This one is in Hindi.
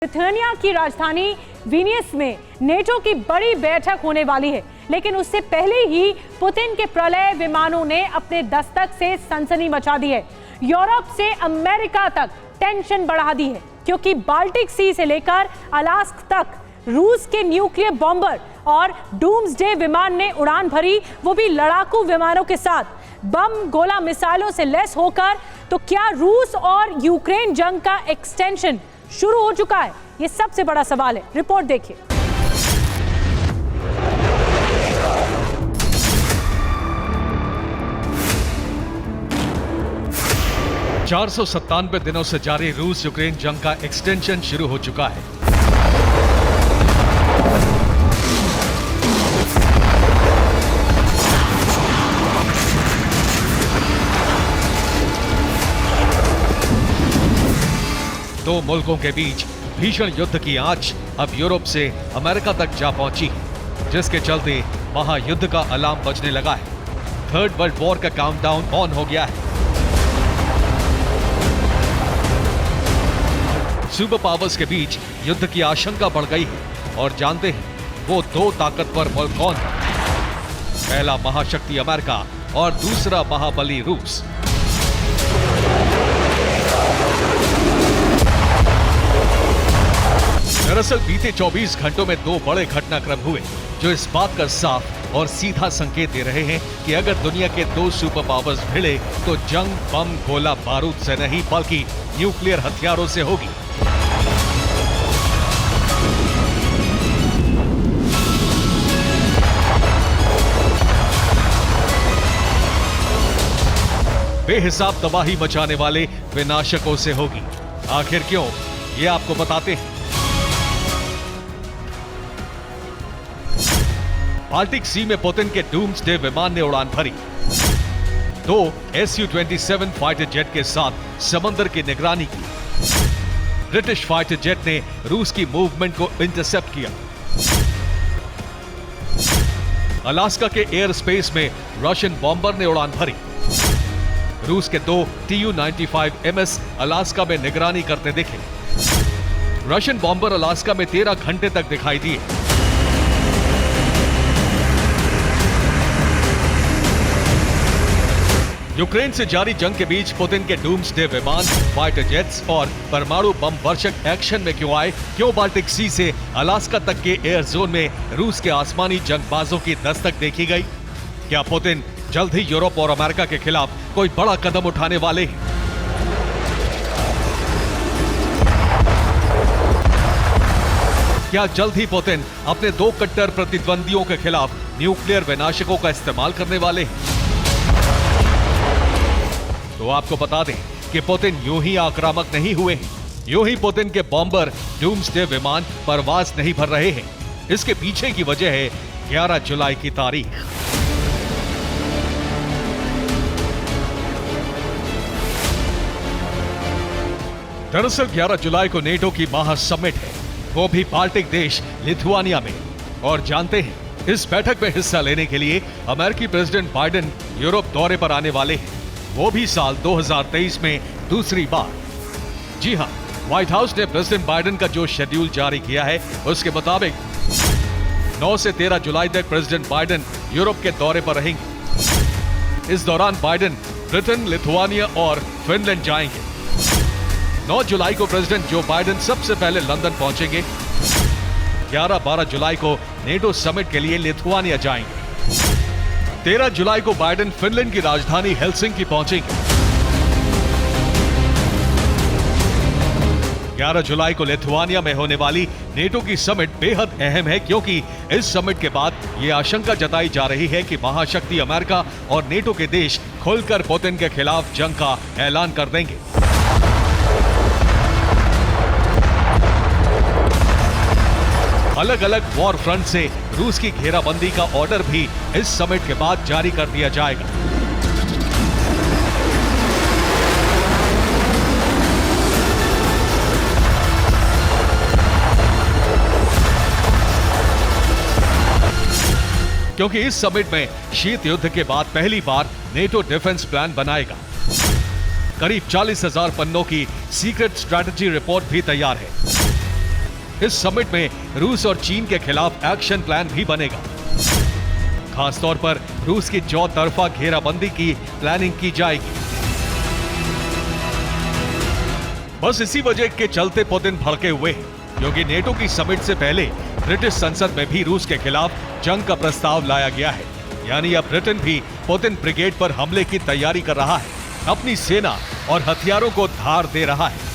लिथुआनिया की राजधानी विनियस में नेटो की बड़ी बैठक होने वाली है, लेकिन उससे पहले ही पुतिन के प्रलय विमानों ने अपने दस्तक से सनसनी मचा दी है। यूरोप से अमेरिका तक टेंशन बढ़ा दी है, क्योंकि बाल्टिक सी से लेकर अलास्क तक रूस के न्यूक्लियर बॉम्बर और डूम्सडे विमान ने उड़ान भरी, वो भी लड़ाकू विमानों के साथ बम गोला मिसाइलों से लैस होकर। तो क्या रूस और यूक्रेन जंग का एक्सटेंशन शुरू हो चुका है? ये सबसे बड़ा सवाल है। रिपोर्ट देखिए। $497 दिनों से जारी रूस यूक्रेन जंग का एक्सटेंशन शुरू हो चुका है। दो मुल्कों के बीच भीषण युद्ध की आंच अब यूरोप से अमेरिका तक जा पहुंची है, जिसके चलते महायुद्ध का अलार्म बजने लगा है। थर्ड वर्ल्ड वॉर का काउंटडाउन ऑन हो गया है। सुपर पावर्स के बीच युद्ध की आशंका बढ़ गई है और जानते हैं वो दो ताकतवर मुल्क कौन है। पहला महाशक्ति अमेरिका और दूसरा महाबली रूस। दरअसल बीते 24 घंटों में दो बड़े घटनाक्रम हुए, जो इस बात का साफ और सीधा संकेत दे रहे हैं कि अगर दुनिया के दो सुपर पावर्स भिड़े तो जंग बम गोला बारूद से नहीं बल्कि न्यूक्लियर हथियारों से होगी। बेहिसाब तबाही मचाने वाले विनाशकों से होगी। आखिर क्यों, ये आपको बताते हैं। बाल्टिक सी में पुतिन के डूम्सडे विमान ने उड़ान भरी। दो Su-27 फाइटर जेट के साथ समंदर की निगरानी की। ब्रिटिश फाइटर जेट ने रूस की मूवमेंट को इंटरसेप्ट किया। अलास्का के एयर स्पेस में रशियन बॉम्बर ने उड़ान भरी। रूस के दो Tu-95MS अलास्का में निगरानी करते दिखे। रशियन बॉम्बर अलास्का में 13 घंटे तक दिखाई दिए। यूक्रेन से जारी जंग के बीच पुतिन के डूम्सडे विमान, फाइटर जेट्स और परमाणु बम वर्षक एक्शन में क्यों आए? क्यों बाल्टिक सी से अलास्का तक के एयर जोन में रूस के आसमानी जंगबाजों की दस्तक देखी गई? क्या पुतिन जल्द ही यूरोप और अमेरिका के खिलाफ कोई बड़ा कदम उठाने वाले हैं? क्या जल्द ही पुतिन अपने दो कट्टर प्रतिद्वंदियों के खिलाफ न्यूक्लियर विनाशकों का इस्तेमाल करने वाले हैं? तो आपको बता दें कि पुतिन यूं ही आक्रामक नहीं हुए हैं। यूं ही पुतिन के बॉम्बर डूम्सडे विमान परवाज नहीं भर रहे हैं। इसके पीछे की वजह है 11 जुलाई की तारीख। दरअसल 11 जुलाई को नेटो की महासमिट है, वो भी बाल्टिक देश लिथुआनिया में। और जानते हैं, इस बैठक में हिस्सा लेने के लिए अमेरिकी प्रेसिडेंट बाइडेन यूरोप दौरे पर आने वाले हैं, वो भी साल 2023 में दूसरी बार। जी हां, व्हाइट हाउस ने प्रेसिडेंट बाइडेन का जो शेड्यूल जारी किया है, उसके मुताबिक 9 से 13 जुलाई तक प्रेसिडेंट बाइडेन यूरोप के दौरे पर रहेंगे। इस दौरान बाइडेन ब्रिटेन, लिथुआनिया और फिनलैंड जाएंगे। 9 जुलाई को प्रेसिडेंट जो बाइडेन सबसे पहले लंदन पहुंचेंगे। 11-12 जुलाई को नेटो समिट के लिए लिथुआनिया जाएंगे। 13 जुलाई को बाइडेन फिनलैंड की राजधानी हेलसिंकी पहुंचेंगे। 11 जुलाई को लिथुआनिया में होने वाली नेटो की समिट बेहद अहम है, क्योंकि इस समिट के बाद यह आशंका जताई जा रही है कि महाशक्ति अमेरिका और नेटो के देश खुलकर पुतिन के खिलाफ जंग का ऐलान कर देंगे। अलग अलग वॉर फ्रंट से रूस की घेराबंदी का ऑर्डर भी इस समिट के बाद जारी कर दिया जाएगा। क्योंकि इस समिट में शीत युद्ध के बाद पहली बार नेटो डिफेंस प्लान बनाएगा। करीब 40,000 पन्नों की सीक्रेट स्ट्रैटेजी रिपोर्ट भी तैयार है। इस समिट में रूस और चीन के खिलाफ एक्शन प्लान भी बनेगा। खासतौर पर रूस की चौतरफा घेराबंदी की प्लानिंग की जाएगी। बस इसी वजह के चलते पुतिन भड़के हुए हैं, क्योंकि नेटो की समिट से पहले ब्रिटिश संसद में भी रूस के खिलाफ जंग का प्रस्ताव लाया गया है। यानी अब ब्रिटेन भी पुतिन ब्रिगेड पर हमले की तैयारी कर रहा है, अपनी सेना और हथियारों को धार दे रहा है।